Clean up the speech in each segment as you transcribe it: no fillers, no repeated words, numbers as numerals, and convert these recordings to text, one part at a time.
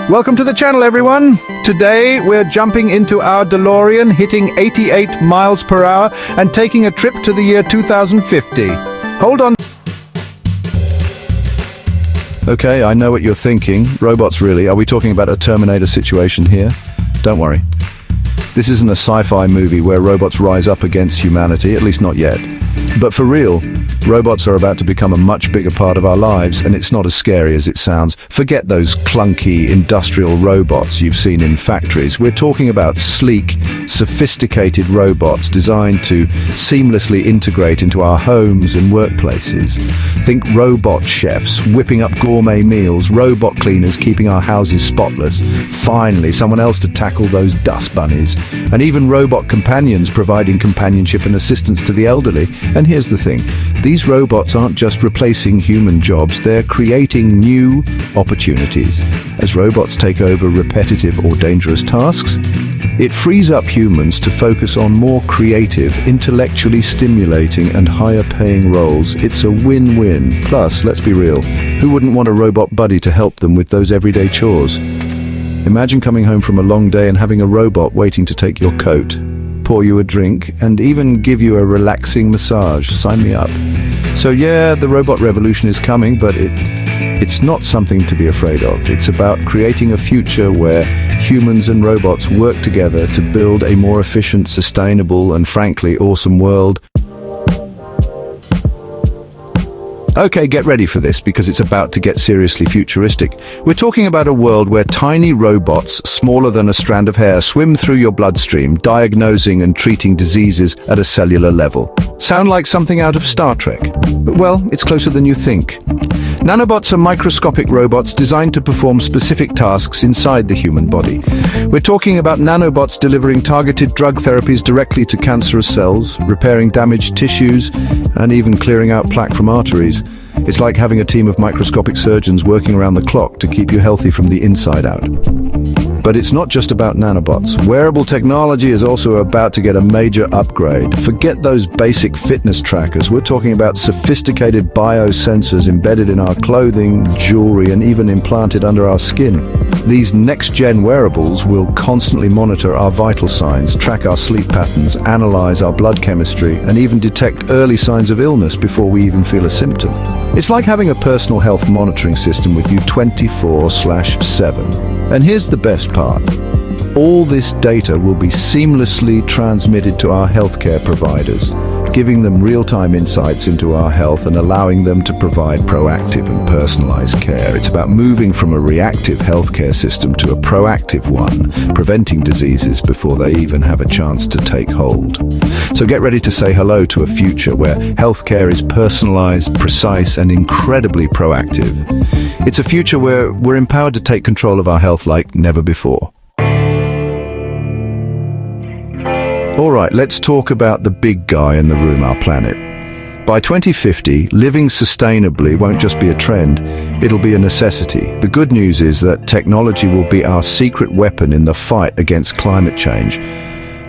Welcome to the channel, everyone. Today we're jumping into our DeLorean, hitting 88 miles per hour and taking a trip to the year 2050. Hold on. Okay, I know what you're thinking. Robots, really? Are we talking about a Terminator situation here? Don't worry. This isn't a sci-fi movie where robots rise up against humanity, at least not yet. But for real, robots are about to become a much bigger part of our lives, and it's not as scary as it sounds. Forget those clunky industrial robots you've seen in factories. We're talking about sleek, sophisticated robots designed to seamlessly integrate into our homes and workplaces. Think robot chefs whipping up gourmet meals, robot cleaners keeping our houses spotless, finally someone else to tackle those dust bunnies, and even robot companions providing companionship and assistance to the elderly. And here's the thing, these robots aren't just replacing human jobs, they're creating new opportunities. As robots take over repetitive or dangerous tasks, it frees up humans to focus on more creative, intellectually stimulating and higher paying roles. It's a win-win. Plus, let's be real, who wouldn't want a robot buddy to help them with those everyday chores? Imagine coming home from a long day and having a robot waiting to take your coat, pour you a drink, and even give you a relaxing massage. Sign me up. So yeah, the robot revolution is coming, but it's not something to be afraid of. It's about creating a future where humans and robots work together to build a more efficient, sustainable, and frankly, awesome world. Okay, get ready for this because it's about to get seriously futuristic. We're talking about a world where tiny robots, smaller than a strand of hair, swim through your bloodstream, diagnosing and treating diseases at a cellular level. Sound like something out of Star Trek? Well, it's closer than you think. Nanobots are microscopic robots designed to perform specific tasks inside the human body. We're talking about nanobots delivering targeted drug therapies directly to cancerous cells, repairing damaged tissues, and even clearing out plaque from arteries. It's like having a team of microscopic surgeons working around the clock to keep you healthy from the inside out. But it's not just about nanobots. Wearable technology is also about to get a major upgrade. Forget those basic fitness trackers. We're talking about sophisticated biosensors embedded in our clothing, jewelry, and even implanted under our skin. These next-gen wearables will constantly monitor our vital signs, track our sleep patterns, analyze our blood chemistry, and even detect early signs of illness before we even feel a symptom. It's like having a personal health monitoring system with you 24/7. And here's the best part. All this data will be seamlessly transmitted to our healthcare providers, giving them real-time insights into our health and allowing them to provide proactive and personalized care. It's about moving from a reactive healthcare system to a proactive one, preventing diseases before they even have a chance to take hold. So get ready to say hello to a future where healthcare is personalized, precise, and incredibly proactive. It's a future where we're empowered to take control of our health like never before. All right, let's talk about the big guy in the room, our planet. By 2050, living sustainably won't just be a trend, it'll be a necessity. The good news is that technology will be our secret weapon in the fight against climate change.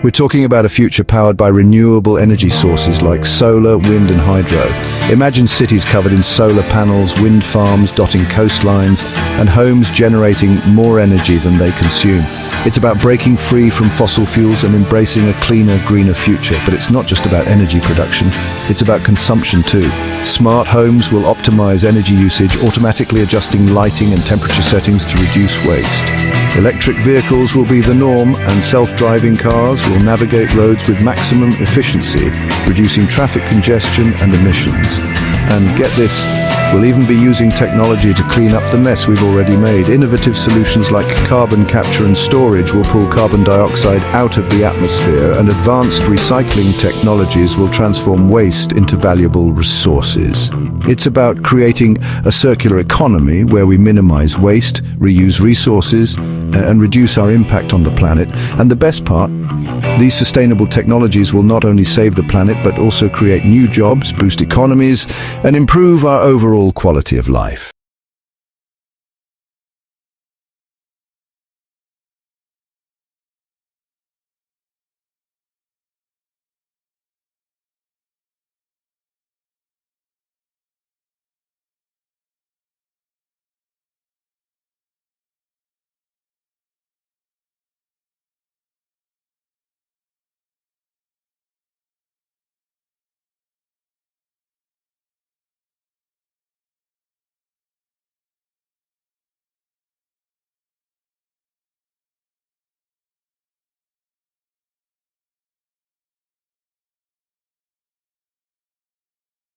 We're talking about a future powered by renewable energy sources like solar, wind, and hydro. Imagine cities covered in solar panels, wind farms dotting coastlines, and homes generating more energy than they consume. It's about breaking free from fossil fuels and embracing a cleaner, greener future. But it's not just about energy production, it's about consumption too. Smart homes will optimize energy usage, automatically adjusting lighting and temperature settings to reduce waste. Electric vehicles will be the norm, and self-driving cars will navigate roads with maximum efficiency, reducing traffic congestion and emissions. And get this, we'll even be using technology to clean up the mess we've already made. Innovative solutions like carbon capture and storage will pull carbon dioxide out of the atmosphere, and advanced recycling technologies will transform waste into valuable resources. It's about creating a circular economy where we minimize waste, reuse resources, and reduce our impact on the planet. And the best part, these sustainable technologies will not only save the planet, but also create new jobs, boost economies, and improve our overall quality of life.